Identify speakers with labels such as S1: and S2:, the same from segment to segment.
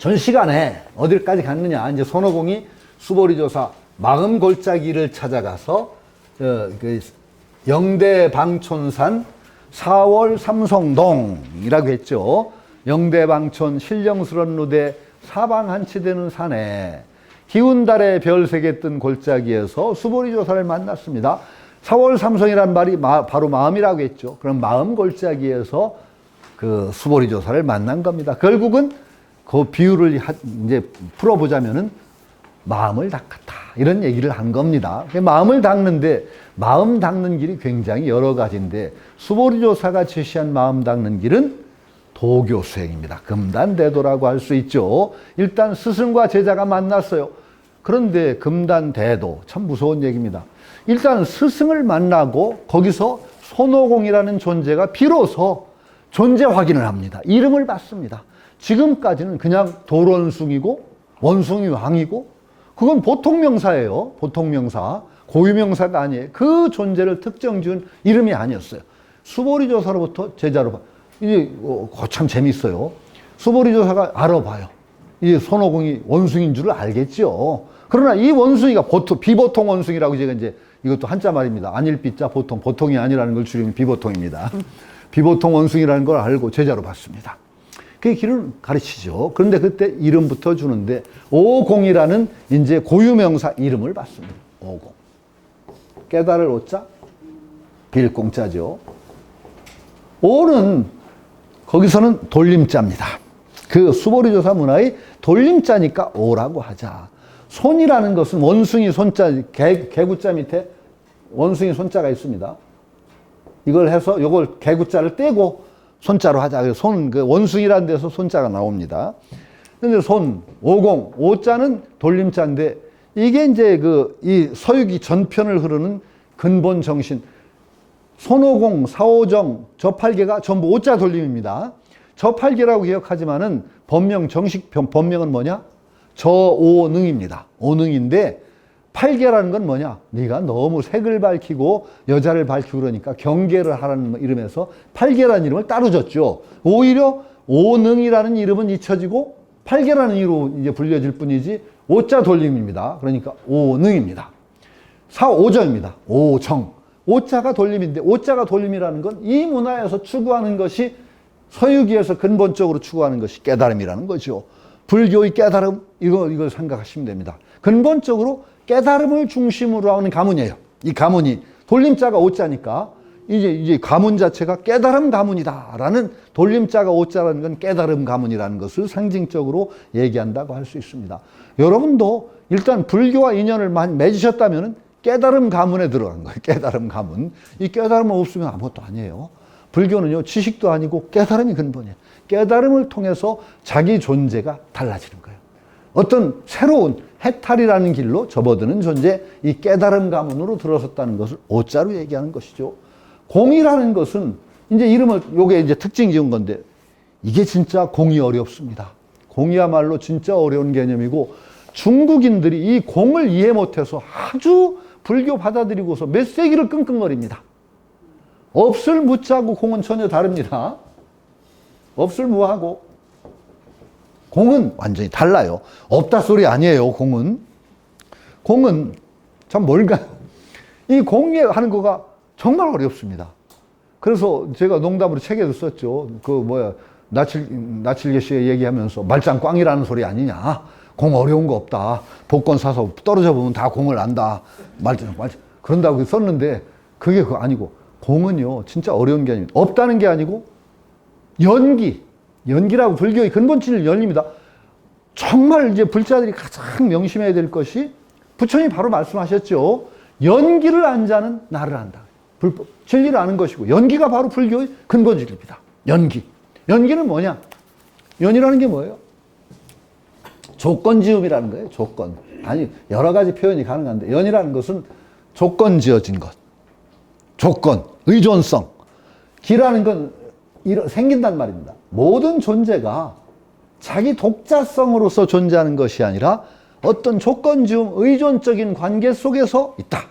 S1: 전 시간에 어디까지 갔느냐. 이제 손오공이 수보리조사 마음 골짜기를 찾아가서 영대방촌산 4월 삼성동이라고 했죠. 영대방촌 신령스런 루대 사방한치되는 산에 기운달의 별세계 뜬 골짜기에서 수보리조사를 만났습니다. 4월 삼성이란 말이 바로 마음이라고 했죠. 그럼 마음 골짜기에서 그 수보리조사를 만난 겁니다. 결국은 그 비유를 이제 풀어보자면은 마음을 닦았다. 이런 얘기를 한 겁니다. 마음을 닦는데 마음 닦는 길이 굉장히 여러 가지인데 수보리조사가 제시한 마음 닦는 길은 도교 수행입니다. 금단대도라고 할 수 있죠. 일단 스승과 제자가 만났어요. 그런데 금단대도 참 무서운 얘기입니다. 일단 스승을 만나고 거기서 손오공이라는 존재가 비로소 존재 확인을 합니다. 이름을 받습니다. 지금까지는 그냥 도론숭이고 원숭이 왕이고 그건 보통 명사예요. 보통 명사. 고유 명사가 아니에요. 그 존재를 특정 지은 이름이 아니었어요. 수보리조사로부터 제자로 이제 참 재밌어요. 수보리조사가 알아봐요. 이제 손오공이 원숭이인 줄을 알겠죠. 그러나 이 원숭이가 비보통 원숭이라고 제가 이제 이것도 한자 말입니다. 안일비자 보통이 아니라는 걸 줄이면 비보통입니다. 비보통 원숭이라는 걸 알고 제자로 받습니다. 그게 길을 가르치죠. 그런데 그때 이름부터 주는데 오공이라는 이제 고유명사 이름을 받습니다. 오공. 깨달을 오자 빌공자죠. 오는 거기서는 돌림자입니다. 그 수보리조사 문화의 돌림자니까 오라고 하자. 손이라는 것은 원숭이 손자, 개구자 밑에 원숭이 손자가 있습니다. 이걸 해서 요걸 개구자를 떼고 손자로 하자. 그래서 원숭이라는 데서 손자가 나옵니다. 근데 오공, 오자는 돌림자인데 이게 이제 이 서유기 전편을 흐르는 근본 정신. 손오공, 사오정, 저팔계가 전부 오자 돌림입니다. 저팔계라고 기억하지만은 정식 법명은 뭐냐? 저오능입니다. 오능인데 팔계라는 건 뭐냐? 네가 너무 색을 밝히고 여자를 밝히고 그러니까 경계를 하라는 이름에서 팔계라는 이름을 따로 줬죠. 오히려 오능이라는 이름은 잊혀지고 팔계라는 이름으로 이제 불려질 뿐이지 오자 돌림입니다. 그러니까 오능입니다. 사오정입니다. 오정. 오자가 돌림인데 오자가 돌림이라는 건 이 문화에서 추구하는 것이 서유기에서 근본적으로 추구하는 것이 깨달음이라는 거죠. 불교의 깨달음 이걸 생각하시면 됩니다. 근본적으로 깨달음을 중심으로 하는 가문이에요. 이 가문이 돌림자가 오자니까 이제 가문 자체가 깨달음 가문이다라는 돌림자가 오자라는 건 깨달음 가문이라는 것을 상징적으로 얘기한다고 할 수 있습니다. 여러분도 일단 불교와 인연을 맺으셨다면 깨달음 가문에 들어간 거예요. 깨달음 가문. 이 깨달음은 없으면 아무것도 아니에요. 불교는요, 지식도 아니고 깨달음이 근본이에요. 깨달음을 통해서 자기 존재가 달라지는 거예요. 어떤 새로운 해탈이라는 길로 접어드는 존재, 이 깨달음 가문으로 들어섰다는 것을 오자로 얘기하는 것이죠. 공이라는 것은 이제 요게 이제 특징 지은 건데, 이게 진짜 공이 어렵습니다. 공이야말로 진짜 어려운 개념이고, 중국인들이 이 공을 이해 못해서 아주 불교 받아들이고서 몇 세기를 끙끙거립니다. 없을 무자고 공은 전혀 다릅니다. 없을 무하고 공은 완전히 달라요. 없다 소리 아니에요. 공은 참 뭘까요? 이 공에 하는 거가 정말 어렵습니다. 그래서 제가 농담으로 책에도 썼죠. 나칠계 씨가 얘기하면서 말짱꽝이라는 소리 아니냐. 공 어려운 거 없다. 복권 사서 떨어져 보면 다 공을 안다. 말짱. 그런다고 썼는데 그게 그거 아니고 공은요, 진짜 어려운 게 아닙니다. 없다는 게 아니고, 연기라고 불교의 근본질 연입니다. 정말 이제 불자들이 가장 명심해야 될 것이, 부처님이 바로 말씀하셨죠. 연기를 안 자는 나를 안다. 불법, 진리를 아는 것이고, 연기가 바로 불교의 근본질입니다. 연기는 뭐냐? 연이라는 게 뭐예요? 조건지음이라는 거예요. 조건. 아니, 여러 가지 표현이 가능한데, 연이라는 것은 조건 지어진 것. 조건, 의존성. 기라는 건 생긴단 말입니다. 모든 존재가 자기 독자성으로서 존재하는 것이 아니라 어떤 조건지음 의존적인 관계 속에서 있다.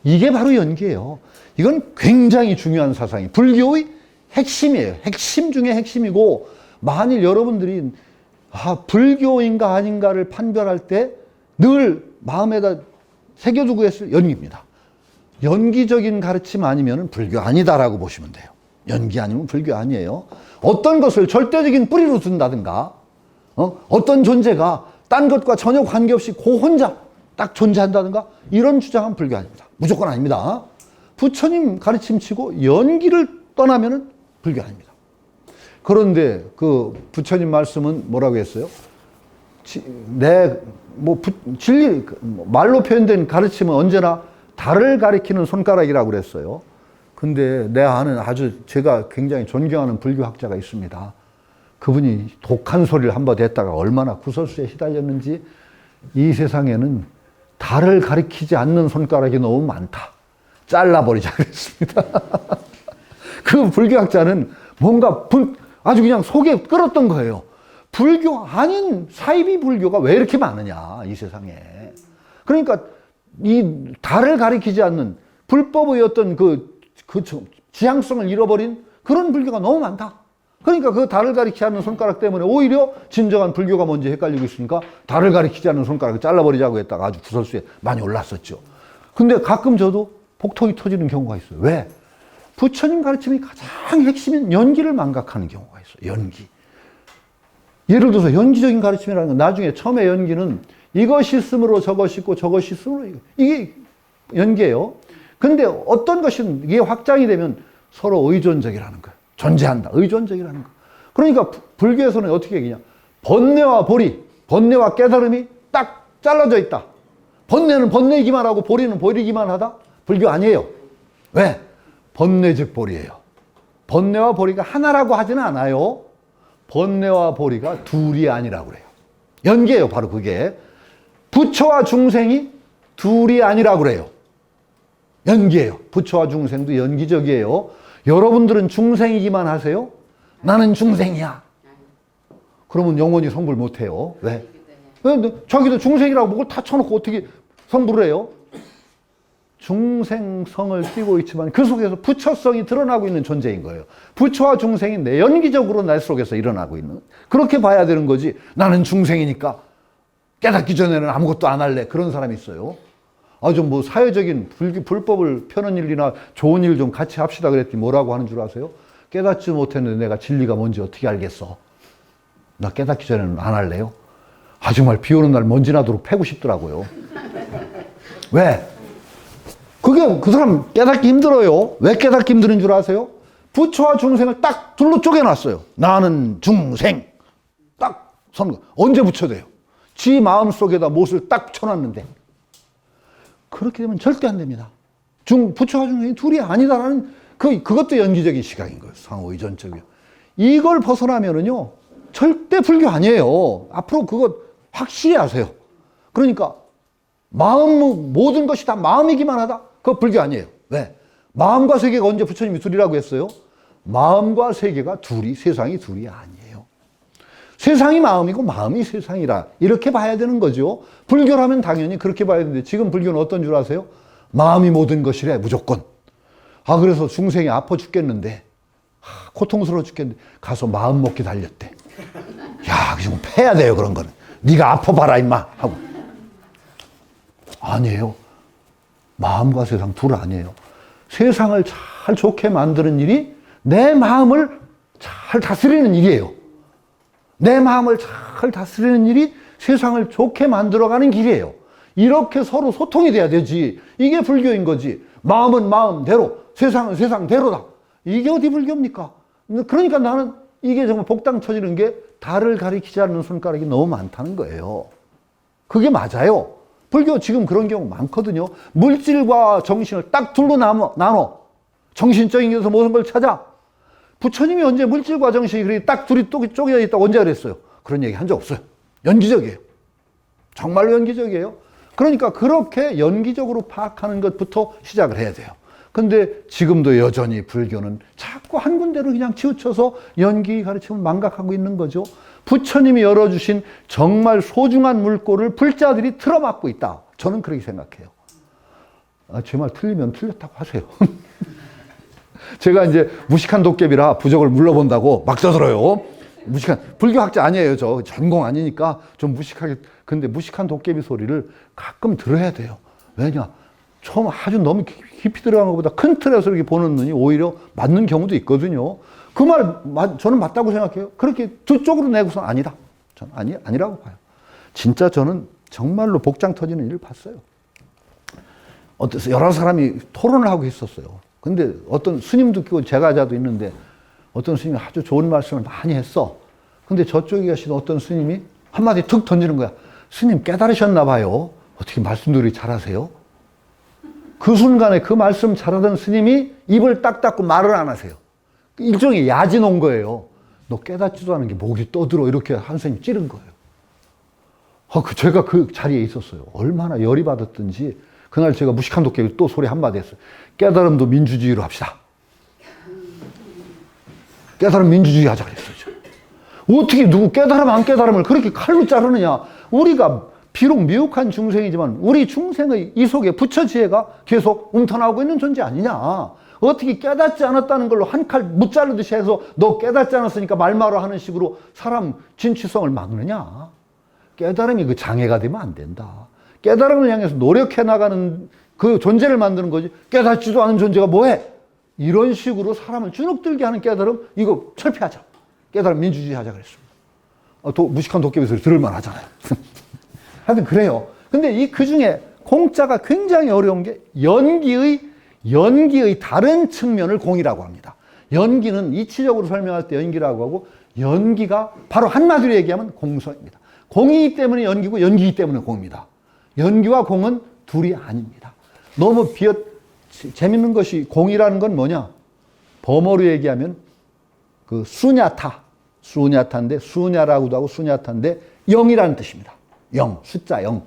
S1: 이게 바로 연기예요. 이건 굉장히 중요한 사상이 불교의 핵심이에요. 핵심 중에 핵심이고, 만일 여러분들이 불교인가 아닌가를 판별할 때 늘 마음에다 새겨두고 했을 연기입니다. 연기적인 가르침 아니면 불교 아니다라고 보시면 돼요. 연기 아니면 불교 아니에요. 어떤 것을 절대적인 뿌리로 둔다든가, 어떤 존재가 딴 것과 전혀 관계없이 그 혼자 딱 존재한다든가, 이런 주장은 불교 아닙니다. 무조건 아닙니다. 부처님 가르침 치고 연기를 떠나면은 불교 아닙니다. 그런데 그 부처님 말씀은 뭐라고 했어요? 진리, 말로 표현된 가르침은 언제나 달을 가리키는 손가락이라고 그랬어요. 근데 내가 아는 아주 제가 굉장히 존경하는 불교학자가 있습니다. 그분이 독한 소리를 한번 했다가 얼마나 구설수에 시달렸는지, 이 세상에는 달을 가리키지 않는 손가락이 너무 많다. 잘라버리자 그랬습니다. 그 불교학자는 뭔가 아주 그냥 속에 끓었던 거예요. 불교 아닌 사이비 불교가 왜 이렇게 많으냐, 이 세상에. 그러니까 이 달을 가리키지 않는 불법의 어떤 그 지향성을 잃어버린 그런 불교가 너무 많다. 그러니까 그 달을 가리키지 않는 손가락 때문에 오히려 진정한 불교가 뭔지 헷갈리고 있으니까 달을 가리키지 않는 손가락을 잘라버리자고 했다가 아주 구설수에 많이 올랐었죠. 근데 가끔 저도 복통이 터지는 경우가 있어요. 왜? 부처님 가르침이 가장 핵심인 연기를 망각하는 경우가 있어요. 연기. 예를 들어서 연기적인 가르침이라는 건 나중에 처음에 연기는 이것이 있으므로 저것이 있고 저것이 있으므로 이게 연기예요. 근데 어떤 것은 이게 확장이 되면 서로 의존적이라는 거예요. 존재한다. 의존적이라는 거. 그러니까 불교에서는 어떻게 얘기냐. 번뇌와 보리, 번뇌와 깨달음이 딱 잘라져 있다. 번뇌는 번뇌이기만 하고 보리는 보리기만 하다? 불교 아니에요. 왜? 번뇌 즉 보리예요. 번뇌와 보리가 하나라고 하지는 않아요. 번뇌와 보리가 둘이 아니라고 그래요. 연계예요, 바로 그게. 부처와 중생이 둘이 아니라고 그래요. 연기예요. 부처와 중생도 연기적이에요. 여러분들은 중생이기만 하세요? 나는 중생이야. 그러면 영원히 성불 못해요. 왜? 자기도 중생이라고 뭘 다 쳐놓고 어떻게 성불을 해요? 중생성을 띠고 있지만 그 속에서 부처성이 드러나고 있는 존재인 거예요. 부처와 중생이 연기적으로 날 속에서 일어나고 있는, 그렇게 봐야 되는 거지. 나는 중생이니까 깨닫기 전에는 아무것도 안 할래, 그런 사람이 있어요. 아주 뭐 사회적인 불법을 펴는 일이나 좋은 일 좀 같이 합시다 그랬더니 뭐라고 하는 줄 아세요? 깨닫지 못했는데 내가 진리가 뭔지 어떻게 알겠어? 나 깨닫기 전에는 안 할래요? 아, 정말 비 오는 날 먼지 나도록 패고 싶더라고요. 왜? 그게 그 사람 깨닫기 힘들어요. 왜 깨닫기 힘든 줄 아세요? 부처와 중생을 딱 둘로 쪼개놨어요. 나는 중생. 딱 선. 언제 부처돼요? 지 마음속에다 못을 딱 쳐놨는데. 그렇게 되면 절대 안 됩니다. 부처와 중생이 둘이 아니다라는 그것도 연기적인 시각인 거예요. 상호의존적이요. 이걸 벗어나면은요, 절대 불교 아니에요. 앞으로 그거 확실히 아세요. 그러니까 모든 것이 다 마음이기만 하다? 그거 불교 아니에요. 왜? 마음과 세계가 언제 부처님이 둘이라고 했어요? 마음과 세계가 세상이 둘이 아니에요. 세상이 마음이고 마음이 세상이라, 이렇게 봐야 되는 거죠. 불교라면 당연히 그렇게 봐야 되는데, 지금 불교는 어떤 줄 아세요? 마음이 모든 것이래, 무조건. 그래서 중생이 아파 죽겠는데, 고통스러워 죽겠는데 가서 마음 먹기 달렸대. 야, 지금 패야 돼요, 그런 거는. 네가 아파봐라 임마 하고. 아니에요. 마음과 세상 둘 아니에요. 세상을 잘 좋게 만드는 일이 내 마음을 잘 다스리는 일이에요. 내 마음을 잘 다스리는 일이 세상을 좋게 만들어가는 길이에요. 이렇게 서로 소통이 돼야 되지. 이게 불교인 거지. 마음은 마음대로, 세상은 세상대로다. 이게 어디 불교입니까? 그러니까 나는 이게 정말 복당 터지는 게 달을 가리키지 않는 손가락이 너무 많다는 거예요. 그게 맞아요. 불교 지금 그런 경우 많거든요. 물질과 정신을 딱 둘로 나눠. 정신적인 것에서 모든 걸 찾아. 부처님이 언제 물질과 정신이 딱 둘이 쪼개져 있다고 언제 그랬어요? 그런 얘기 한 적 없어요. 연기적이에요. 정말로 연기적이에요. 그러니까 그렇게 연기적으로 파악하는 것부터 시작을 해야 돼요. 근데 지금도 여전히 불교는 자꾸 한 군데로 그냥 치우쳐서 연기 가르침을 망각하고 있는 거죠. 부처님이 열어주신 정말 소중한 물꼬를 불자들이 틀어막고 있다. 저는 그렇게 생각해요. 제 말 틀리면 틀렸다고 하세요. 제가 이제 무식한 도깨비라 부적을 물러본다고 막 떠들어요. 무식한, 불교학자 아니에요. 저 전공 아니니까 좀 무식하게. 근데 무식한 도깨비 소리를 가끔 들어야 돼요. 왜냐? 처음 아주 너무 깊이 들어간 것보다 큰 틀에서 이렇게 보는 눈이 오히려 맞는 경우도 있거든요. 그 말, 저는 맞다고 생각해요. 그렇게 두 쪽으로 내고서 아니다. 저는 아니라고 봐요. 진짜 저는 정말로 복장 터지는 일을 봤어요. 여러 사람이 토론을 하고 있었어요. 근데 어떤 스님도 있고 제가자도 있는데 어떤 스님이 아주 좋은 말씀을 많이 했어. 근데 저쪽에 계신 어떤 스님이 한마디 툭 던지는 거야. 스님 깨달으셨나 봐요. 어떻게 말씀들이 잘하세요? 그 순간에 그 말씀 잘하던 스님이 입을 딱 닫고 말을 안 하세요. 일종의 야진 온 거예요. 너 깨닫지도 않은 게 목이 떠들어. 이렇게 한 스님 찌른 거예요. 제가 그 자리에 있었어요. 얼마나 열이 받았든지 그날 제가 무식한 도깨비 또 소리 한마디 했어요. 깨달음도 민주주의로 합시다. 깨달음 민주주의 하자 그랬어요. 어떻게 누구 깨달음 안 깨달음을 그렇게 칼로 자르느냐. 우리가 비록 미혹한 중생이지만 우리 중생의 이 속에 부처 지혜가 계속 움터나오고 있는 존재 아니냐. 어떻게 깨닫지 않았다는 걸로 한 칼 못 자르듯이 해서 너 깨닫지 않았으니까 말마로 하는 식으로 사람 진취성을 막느냐. 깨달음이 그 장애가 되면 안 된다. 깨달음을 향해서 노력해 나가는 그 존재를 만드는 거지. 깨닫지도 않은 존재가 뭐해? 이런 식으로 사람을 주눅들게 하는 깨달음, 이거 철폐하자. 깨달음 민주주의 하자 그랬습니다. 무식한 도깨비 소리 들을만 하잖아요. 하여튼 그래요. 근데 그 중에 공자가 굉장히 어려운 게 연기의 다른 측면을 공이라고 합니다. 연기는 이치적으로 설명할 때 연기라고 하고, 연기가 바로 한마디로 얘기하면 공성입니다. 공이기 때문에 연기고 연기이기 때문에 공입니다. 연기와 공은 둘이 아닙니다. 너무 재밌는 것이 공이라는 건 뭐냐? 범어로 얘기하면 그 수냐타인데 수냐라고도 하고 수냐타인데 영이라는 뜻입니다. 영, 숫자 0.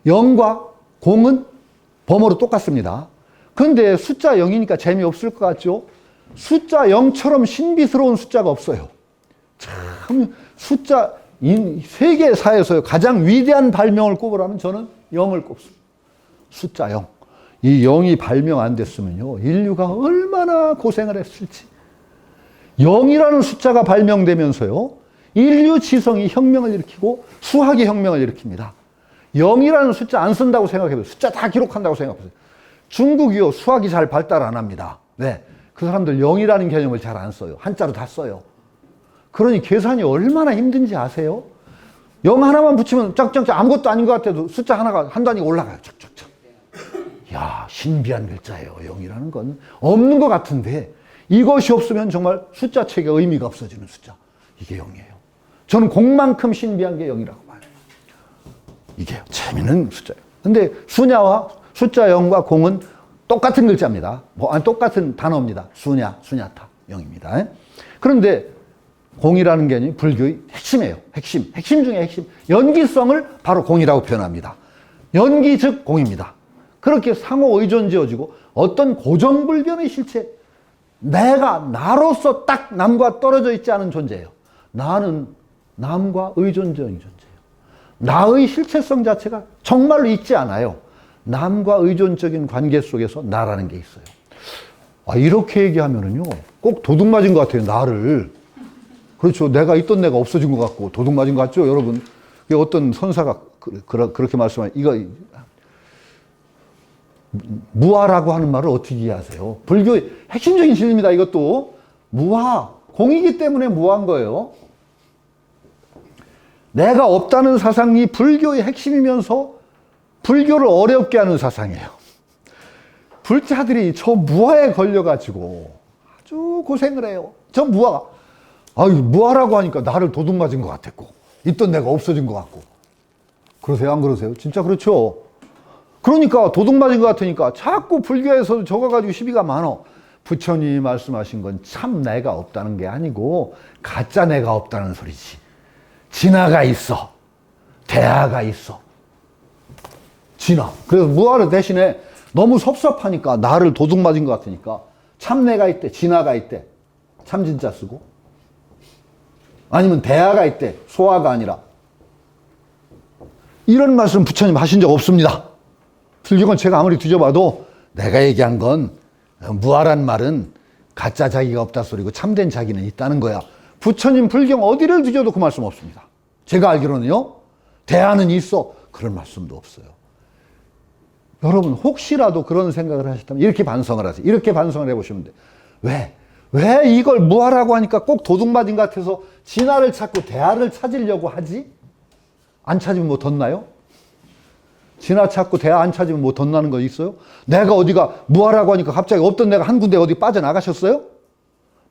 S1: 0과 공은 범어로 똑같습니다. 근데 숫자 0이니까 재미없을 것 같죠? 숫자 0처럼 신비스러운 숫자가 없어요. 참 세계사에서 가장 위대한 발명을 꼽으라면 저는 0을 꼽습니다. 숫자 0. 이 0이 발명 안 됐으면요, 인류가 얼마나 고생을 했을지. 0이라는 숫자가 발명되면서요, 인류 지성이 혁명을 일으키고 수학이 혁명을 일으킵니다. 0이라는 숫자 안 쓴다고 생각해보세요. 숫자 다 기록한다고 생각해보세요. 중국이요, 수학이 잘 발달 안 합니다. 왜? 그 사람들 0이라는 개념을 잘 안 써요. 한자로 다 써요. 그러니 계산이 얼마나 힘든지 아세요? 0 하나만 붙이면 짝짝짝 아무것도 아닌 것 같아도 숫자 하나가 한 단위가 올라가요. 짝짝짝. 야, 신비한 글자예요. 0이라는 건 없는 것 같은데 이것이 없으면 정말 숫자 체계가 의미가 없어지는 숫자. 이게 0이에요. 저는 공만큼 신비한 게 0이라고 봐요. 이게 재미있는 숫자예요. 근데 수냐와 숫자 0과 공은 똑같은 글자입니다. 똑같은 단어입니다. 수냐타 0입니다. 그런데 공이라는 개념이 불교의 핵심이에요. 핵심 중에 핵심. 연기성을 바로 공이라고 표현합니다. 연기 즉 공입니다. 그렇게 상호 의존지어지고 어떤 고정불변의 실체, 나로서 딱 남과 떨어져 있지 않은 존재예요. 나는 남과 의존적인 존재예요. 나의 실체성 자체가 정말로 있지 않아요. 남과 의존적인 관계 속에서 나라는 게 있어요. 이렇게 얘기하면은요, 꼭 도둑 맞은 것 같아요, 나를. 그렇죠. 내가 있던 내가 없어진 것 같고, 도둑 맞은 것 같죠, 여러분? 어떤 선사가 그렇게 말씀하니, 이거, 무아라고 하는 말을 어떻게 이해하세요? 불교의 핵심적인 진리입니다, 이것도. 무아. 공이기 때문에 무아한 거예요. 내가 없다는 사상이 불교의 핵심이면서 불교를 어렵게 하는 사상이에요. 불자들이 저 무아에 걸려가지고 아주 고생을 해요. 저 무아. 무아라고 하니까 나를 도둑 맞은 것 같았고, 있던 내가 없어진 것 같고. 그러세요? 안 그러세요? 진짜 그렇죠. 그러니까 도둑 맞은 것 같으니까 자꾸 불교에서 적어가지고 시비가 많어. 부처님이 말씀하신 건 참 내가 없다는 게 아니고 가짜 내가 없다는 소리지. 진화가 있어. 대화가 있어. 진화. 그래서 무아를 대신에 너무 섭섭하니까 나를 도둑 맞은 것 같으니까 참 내가 있대. 진화가 있대. 참 진짜 쓰고. 아니면 대화가 있대. 소화가 아니라. 이런 말씀 부처님 하신 적 없습니다. 불교는 제가 아무리 뒤져봐도 내가 얘기한 건 무아란 말은 가짜 자기가 없다 소리고 참된 자기는 있다는 거야. 부처님 불경 어디를 뒤져도 그 말씀 없습니다. 제가 알기로는요. 대안은 있어. 그런 말씀도 없어요. 여러분 혹시라도 그런 생각을 하셨다면 이렇게 반성을 하세요. 이렇게 반성을 해보시면 돼요. 왜 이걸 무하라고 하니까 꼭 도둑맞은 것 같아서 진화를 찾고 대안을 찾으려고 하지? 안 찾으면 뭐 덧나요? 진화 찾고 대안 안 찾으면 뭐 덧나는 거 있어요? 내가 어디가 무하라고 하니까 갑자기 없던 내가 한 군데 어디 빠져나가셨어요?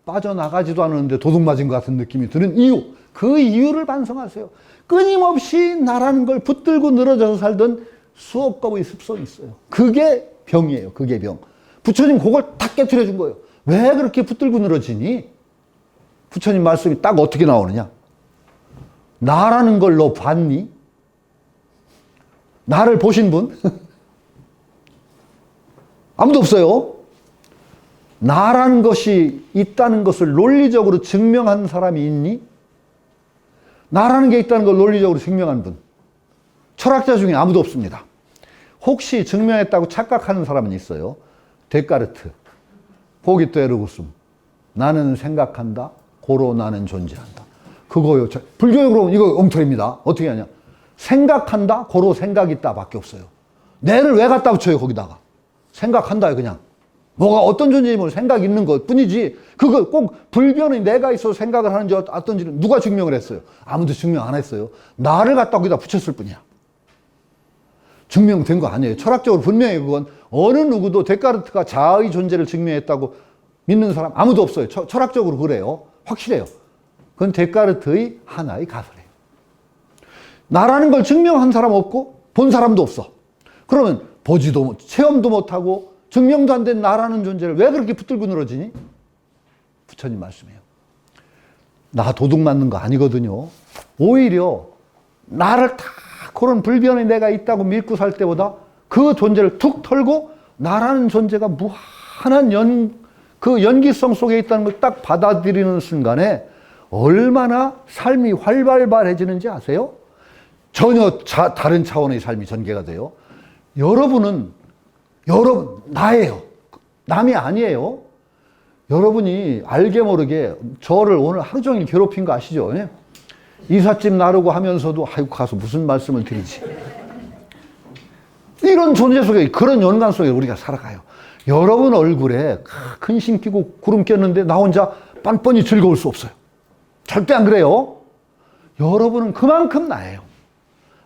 S1: 빠져나가지도 않았는데 도둑맞은 것 같은 느낌이 드는 이유, 그 이유를 반성하세요. 끊임없이 나라는 걸 붙들고 늘어져서 살던 수억 겁의 습성이 있어요. 그게 병이에요. 그게 병. 부처님 그걸 다 깨트려 준 거예요. 왜 그렇게 붙들고 늘어지니? 부처님 말씀이 딱 어떻게 나오느냐? 나라는 걸 너 봤니? 나를 보신 분? 아무도 없어요. 나라는 것이 있다는 것을 논리적으로 증명한 사람이 있니? 나라는 게 있다는 걸 논리적으로 증명한 분. 철학자 중에 아무도 없습니다. 혹시 증명했다고 착각하는 사람은 있어요. 데카르트. 보기또 에르고숨. 나는 생각한다. 고로 나는 존재한다. 그거요. 불교적으로 이거 엉터리입니다. 어떻게 하냐. 생각한다. 고로 생각이 있다. 밖에 없어요. 내를 왜 갖다 붙여요. 거기다가. 생각한다요. 그냥. 뭐가 어떤 존재임을 생각이 있는 것 뿐이지 그거 꼭 불변의 내가 있어서 생각을 하는지 어떤지는 누가 증명을 했어요? 아무도 증명 안 했어요. 나를 갖다 거기다 붙였을 뿐이야. 증명된 거 아니에요. 철학적으로 분명히 그건 어느 누구도 데카르트가 자아의 존재를 증명했다고 믿는 사람 아무도 없어요. 철학적으로 그래요. 확실해요. 그건 데카르트의 하나의 가설이에요. 나라는 걸 증명한 사람 없고 본 사람도 없어. 그러면 보지도 체험도 못하고 증명도 안 된 나라는 존재를 왜 그렇게 붙들고 늘어지니? 부처님 말씀이에요. 나 도둑 맞는 거 아니거든요. 오히려 나를 다 그런 불변의 내가 있다고 믿고 살 때보다 그 존재를 툭 털고 나라는 존재가 무한한 그 연기성 속에 있다는 걸 딱 받아들이는 순간에 얼마나 삶이 활발해지는지 아세요? 전혀 다른 차원의 삶이 전개가 돼요. 여러분 나예요. 남이 아니에요. 여러분이 알게 모르게 저를 오늘 하루 종일 괴롭힌 거 아시죠? 예? 이삿짐 나르고 하면서도 아이고 가서 무슨 말씀을 드리지. 이런 존재 속에 그런 연관 속에 우리가 살아가요. 여러분 얼굴에 큰 심 끼고 구름 꼈는데 나 혼자 뻔뻔히 즐거울 수 없어요. 절대 안 그래요. 여러분은 그만큼 나예요.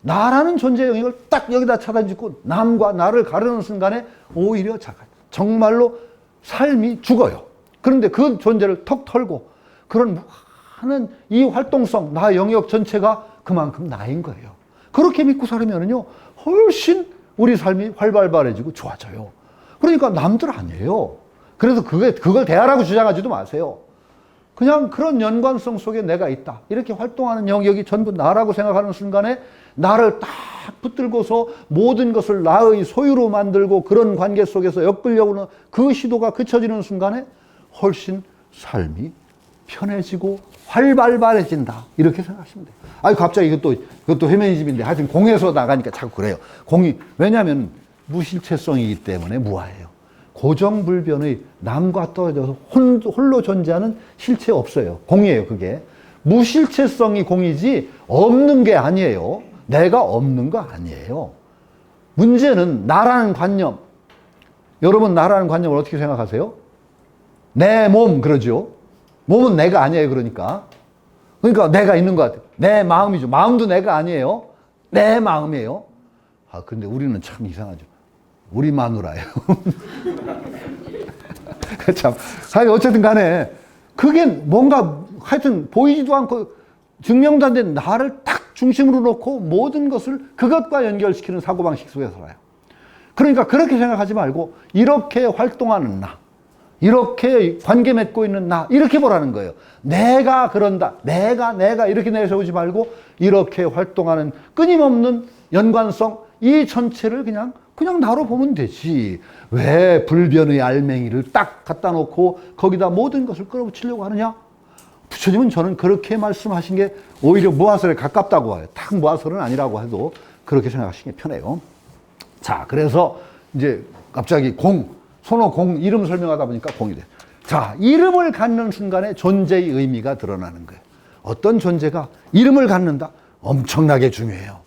S1: 나라는 존재 영역을 딱 여기다 차단짓고 남과 나를 가르는 순간에 오히려 정말로 삶이 죽어요. 그런데 그 존재를 턱 털고 그런 무한한 이 활동성, 나 영역 전체가 그만큼 나인 거예요. 그렇게 믿고 살면은요, 훨씬 우리 삶이 활발해지고 좋아져요. 그러니까 남들 아니에요. 그래서 그걸 대하라고 주장하지도 마세요. 그냥 그런 연관성 속에 내가 있다. 이렇게 활동하는 영역이 전부 나라고 생각하는 순간에 나를 딱 붙들고서 모든 것을 나의 소유로 만들고 그런 관계 속에서 엮으려고 하는 그 시도가 그쳐지는 순간에 훨씬 삶이 편해지고 활발해진다. 이렇게 생각하시면 돼요. 아니, 갑자기 이것도 페미니즘인데 하여튼 공에서 나가니까 자꾸 그래요. 왜냐하면 무실체성이기 때문에 무아해요. 고정불변의 남과 떨어져서 홀로 존재하는 실체 없어요. 공이에요, 그게. 무실체성이 공이지 없는 게 아니에요. 내가 없는 거 아니에요. 문제는 나라는 관념. 여러분 나라는 관념을 어떻게 생각하세요? 내 몸 그러죠. 몸은 내가 아니에요. 그러니까 내가 있는 것 같아요. 내 마음이죠. 마음도 내가 아니에요. 내 마음이에요. 아 근데 우리는 참 이상하죠. 우리 마누라예요. 참. 어쨌든 간에 그게 뭔가 하여튼 보이지도 않고 증명도 안 된 나를 딱 중심으로 놓고 모든 것을 그것과 연결시키는 사고방식 속에 살아요. 그러니까 그렇게 생각하지 말고 이렇게 활동하는 나, 이렇게 관계 맺고 있는 나, 이렇게 보라는 거예요. 내가 그런다. 내가 이렇게 내세우지 말고 이렇게 활동하는 끊임없는 연관성, 이 전체를 그냥 나로 보면 되지. 왜 불변의 알맹이를 딱 갖다 놓고 거기다 모든 것을 끌어붙이려고 하느냐? 부처님은 저는 그렇게 말씀하신 게 오히려 무아설에 가깝다고 해요. 딱 무아설은 아니라고 해도 그렇게 생각하시는 게 편해요. 자, 그래서 이제 갑자기 손오 공 이름 설명하다 보니까 공이 돼. 자, 이름을 갖는 순간에 존재의 의미가 드러나는 거예요. 어떤 존재가 이름을 갖는다? 엄청나게 중요해요.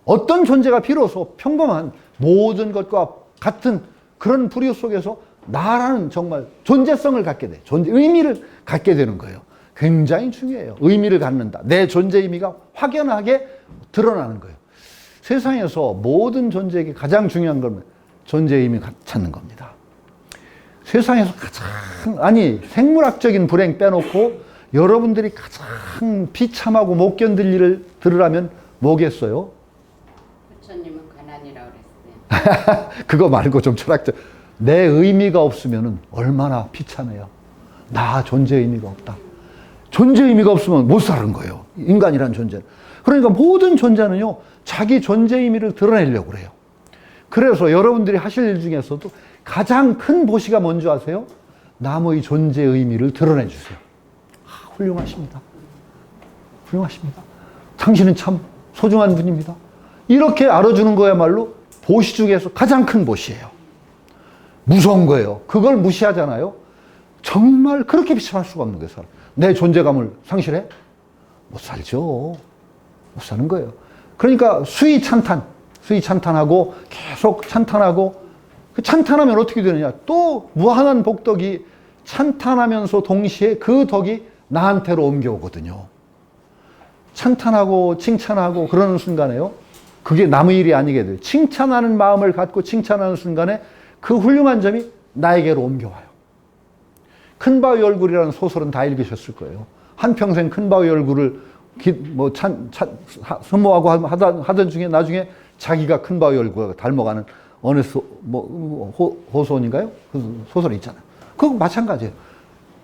S1: 어떤 존재가 비로소 평범한 모든 것과 같은 그런 부류 속에서 나라는 정말 존재성을 갖게 돼. 의미를 갖게 되는 거예요. 굉장히 중요해요. 의미를 갖는다. 내 존재 의미가 확연하게 드러나는 거예요. 세상에서 모든 존재에게 가장 중요한 건 존재 의미 찾는 겁니다. 세상에서 생물학적인 불행 빼놓고 여러분들이 가장 비참하고 못 견딜 일을 들으라면 뭐겠어요?
S2: 부처님은 가난이라고 그랬어요.
S1: 그거 말고 좀 철학적. 내 의미가 없으면 얼마나 비참해요. 나 존재 의미가 없다. 존재 의미가 없으면 못 사는 거예요. 인간이란 존재는. 그러니까 모든 존재는요, 자기 존재 의미를 드러내려고 그래요. 그래서 여러분들이 하실 일 중에서도 가장 큰 보시가 뭔지 아세요? 남의 존재 의미를 드러내 주세요. 훌륭하십니다. 훌륭하십니다. 당신은 참 소중한 분입니다. 이렇게 알아주는 거야말로 보시 중에서 가장 큰 보시예요. 무서운 거예요. 그걸 무시하잖아요. 정말 그렇게 비참할 수가 없는 거예요. 사람. 내 존재감을 상실해? 못 살죠. 못 사는 거예요. 그러니까 수위 찬탄하고 계속 찬탄하고, 그 찬탄하면 어떻게 되느냐? 또 무한한 복덕이 찬탄하면서 동시에 그 덕이 나한테로 옮겨오거든요. 찬탄하고 칭찬하고 그러는 순간에요, 그게 남의 일이 아니게 돼요. 칭찬하는 마음을 갖고 칭찬하는 순간에 그 훌륭한 점이 나에게로 옮겨와요. 큰바위 얼굴이라는 소설은 다 읽으셨을 거예요. 한평생 큰바위 얼굴을 흠모하고 하던 중에 나중에 자기가 큰바위 얼굴을 닮아가는 어느 호소인가요? 그 소설이 있잖아요. 그거 마찬가지예요.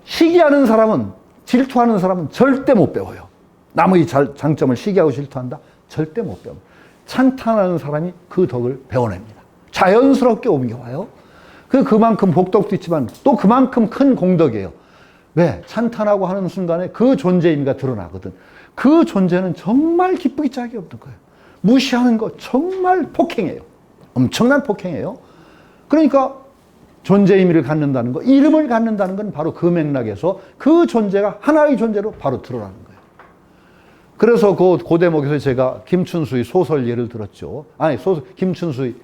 S1: 시기하는 사람은, 질투하는 사람은 절대 못 배워요. 남의 장점을 시기하고 질투한다? 절대 못 배워요. 찬탄하는 사람이 그 덕을 배워냅니다. 자연스럽게 옮겨와요. 그만큼 복덕도 있지만 또 그만큼 큰 공덕이에요. 왜? 찬탄하고 하는 순간에 그 존재 의미가 드러나거든. 그 존재는 정말 기쁘기 짝이 없는 거예요. 무시하는 거 정말 폭행이에요. 엄청난 폭행이에요. 그러니까 존재 의미를 갖는다는 거, 이름을 갖는다는 건 바로 그 맥락에서 그 존재가 하나의 존재로 바로 드러나는 거예요. 그래서 그 대목에서 제가 김춘수의 소설 예를 들었죠. 김춘수의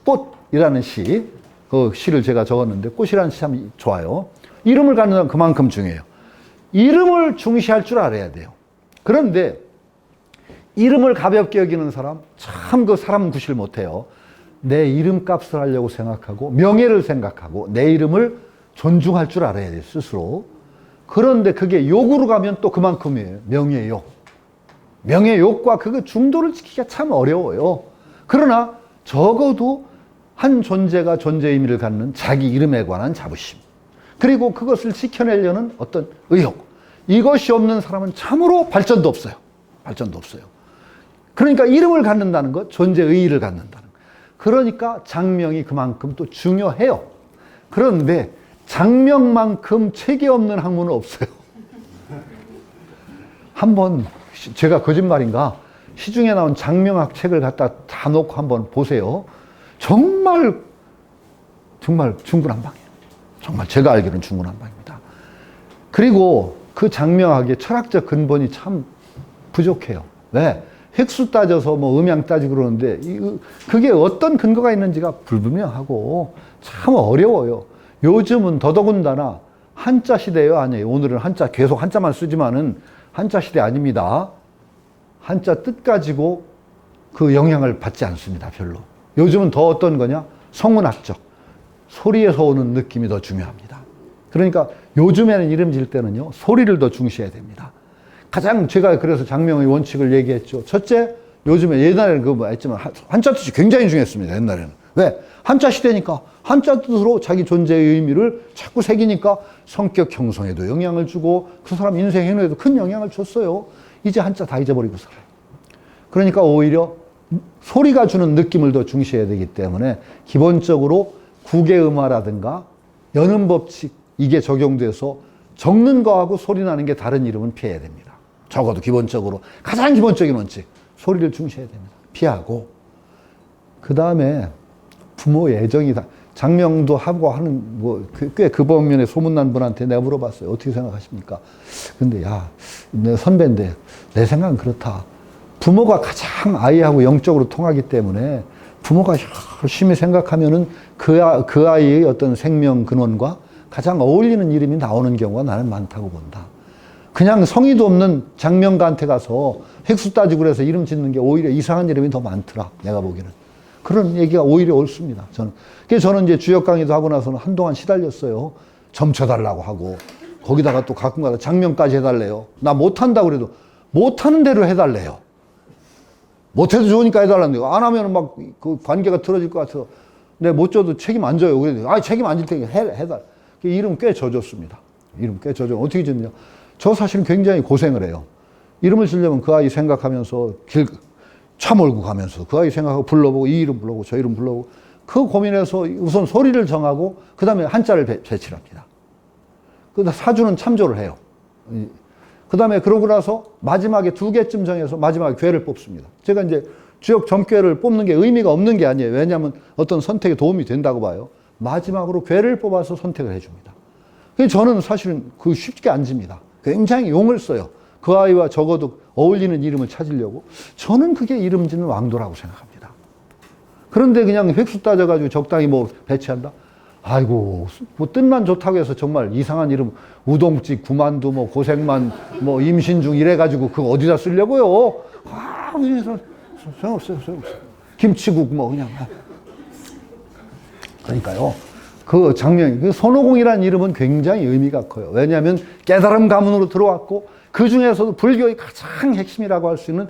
S1: 꽃이라는 시, 그 시를 제가 적었는데, 꽃이라는 시 참 좋아요. 이름을 갖는 건 그만큼 중요해요. 이름을 중시할 줄 알아야 돼요. 그런데 이름을 가볍게 여기는 사람, 참 그 사람 구실 못해요. 내 이름값을 하려고 생각하고 명예를 생각하고 내 이름을 존중할 줄 알아야 돼요, 스스로. 그런데 그게 욕으로 가면 또 그만큼이에요. 명예욕. 명예욕과 그 중도를 지키기가 참 어려워요. 그러나 적어도 한 존재가 존재 의미를 갖는 자기 이름에 관한 자부심, 그리고 그것을 지켜내려는 어떤 의욕, 이것이 없는 사람은 참으로 발전도 없어요. 발전도 없어요. 그러니까 이름을 갖는다는 것, 존재 의의를 갖는다는 것. 그러니까 장명이 그만큼 또 중요해요. 그런데 장명만큼 책이 없는 학문은 없어요. 한번 제가 거짓말인가? 시중에 나온 장명학 책을 갖다 다 놓고 한번 보세요. 정말 중구난방이에요. 정말 제가 알기로는 중구난방입니다. 그리고 그 장명학의 철학적 근본이 참 부족해요. 왜? 획수 따져서 음양 따지고 그러는데 그게 어떤 근거가 있는지가 불분명하고 참 어려워요. 요즘은 더더군다나 한자 시대예요, 아니에요? 오늘은 계속 한자만 쓰지만은 한자 시대 아닙니다. 한자 뜻 가지고 그 영향을 받지 않습니다, 별로. 요즘은 더 어떤 거냐? 성문학적, 소리에서 오는 느낌이 더 중요합니다. 그러니까 요즘에는 이름 질 때는요, 소리를 더 중시해야 됩니다. 가장 제가 그래서 장명의 원칙을 얘기했죠. 첫째, 요즘에 옛날에는 했지만 한자 뜻이 굉장히 중요했습니다, 옛날에는. 왜? 한자 시대니까 한자 뜻으로 자기 존재의 의미를 자꾸 새기니까 성격 형성에도 영향을 주고 그 사람 인생 행위에도 큰 영향을 줬어요. 이제 한자 다 잊어버리고 살아요. 그러니까 오히려 소리가 주는 느낌을 더 중시해야 되기 때문에 기본적으로 국외음화라든가 연음 법칙, 이게 적용돼서 적는 거하고 소리 나는 게 다른 이름은 피해야 됩니다. 적어도 기본적으로 가장 기본적인 원칙, 소리를 중시해야 됩니다. 피하고, 그 다음에 부모의 애정이 장명도 하고 하는 꽤 그方면에 소문난 분한테 내가 물어봤어요. 어떻게 생각하십니까? 근데 야, 내 선배인데 내 생각은 그렇다. 부모가 가장 아이하고 영적으로 통하기 때문에 부모가 열심히 생각하면은 그 아이의 어떤 생명 근원과 가장 어울리는 이름이 나오는 경우가 나는 많다고 본다. 그냥 성의도 없는 장명가한테 가서 획수 따지고 그래서 이름 짓는 게 오히려 이상한 이름이 더 많더라. 내가 보기에는. 그런 얘기가 오히려 옳습니다. 그래서 저는 이제 주역 강의도 하고 나서는 한동안 시달렸어요. 점쳐달라고 하고, 거기다가 또 가끔가다 장명까지 해달래요. 나 못한다고 그래도 못하는 대로 해달래요. 못해도 좋으니까 해달라는데, 안 하면 막 그 관계가 틀어질 것 같아서, 내가 못 줘도 책임 안 져요. 그래도, 책임 안 질 테니까 해달. 이름 꽤 져줬습니다. 이름 꽤 져줘. 어떻게 졌냐. 저 사실은 굉장히 고생을 해요. 이름을 쓰려면 그 아이 생각하면서 차 몰고 가면서 그 아이 생각하고 불러보고 이 이름 불러보고 저 이름 불러보고 그 고민해서 우선 소리를 정하고 그 다음에 한자를 배치를 합니다. 그 사주는 참조를 해요. 그 다음에 그러고 나서 마지막에 2개쯤 정해서 마지막에 괴를 뽑습니다. 제가 이제 주역 점괘를 뽑는 게 의미가 없는 게 아니에요. 왜냐하면 어떤 선택에 도움이 된다고 봐요. 마지막으로 괴를 뽑아서 선택을 해줍니다. 저는 사실은 그 쉽게 안 집니다. 굉장히 용을 써요. 그 아이와 적어도 어울리는 이름을 찾으려고. 저는 그게 이름 짓는 왕도라고 생각합니다. 그런데 그냥 획수 따져가지고 적당히 뭐 배치한다? 아이고, 뭐 뜻만 좋다고 해서 정말 이상한 이름, 우동집, 구만두, 뭐 고생만, 뭐 임신중 이래가지고 그거 어디다 쓰려고요? 소용없어요. 김치국 뭐 그냥. 그러니까요. 그 장명이, 그 손오공이라는 이름은 굉장히 의미가 커요. 왜냐하면 깨달음 가문으로 들어왔고 그 중에서도 불교의 가장 핵심이라고 할 수 있는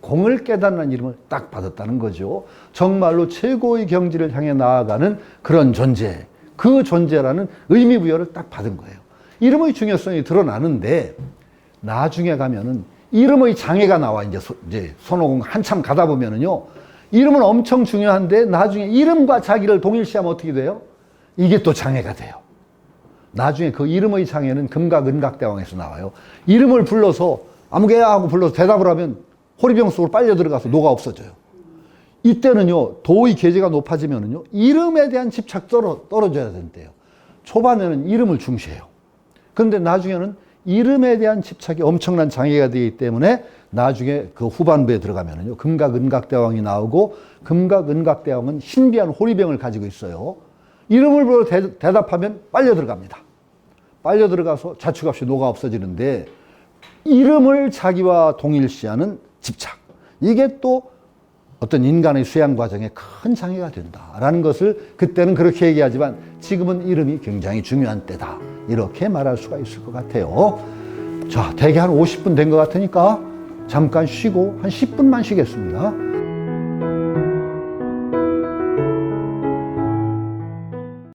S1: 공을 깨닫는 이름을 딱 받았다는 거죠. 정말로 최고의 경지를 향해 나아가는 그런 존재, 그 존재라는 의미 부여를 딱 받은 거예요. 이름의 중요성이 드러나는데 나중에 가면은 이름의 장애가 나와. 이제 손오공 한참 가다 보면은요, 이름은 엄청 중요한데 나중에 이름과 자기를 동일시하면 어떻게 돼요? 이게 또 장애가 돼요. 나중에 그 이름의 장애는 금각은각대왕에서 나와요. 이름을 불러서 아무개야 하고 불러서 대답을 하면 호리병 속으로 빨려 들어가서 녹아 없어져요. 이때는요, 도의 계제가 높아지면은요, 이름에 대한 집착 떨어져야 된대요. 초반에는 이름을 중시해요. 그런데 나중에는 이름에 대한 집착이 엄청난 장애가 되기 때문에 나중에 그 후반부에 들어가면은요, 금각은각대왕이 나오고, 금각은각대왕은 신비한 호리병을 가지고 있어요. 이름을 불러 대답하면 빨려 들어갑니다. 빨려 들어가서 자축 없이 녹아 없어지는데, 이름을 자기와 동일시하는 집착, 이게 또 어떤 인간의 수양 과정에 큰 장애가 된다라는 것을 그때는 그렇게 얘기하지만 지금은 이름이 굉장히 중요한 때다, 이렇게 말할 수가 있을 것 같아요. 자, 대개 한 50분 된 것 같으니까 잠깐 쉬고 한 10분만 쉬겠습니다.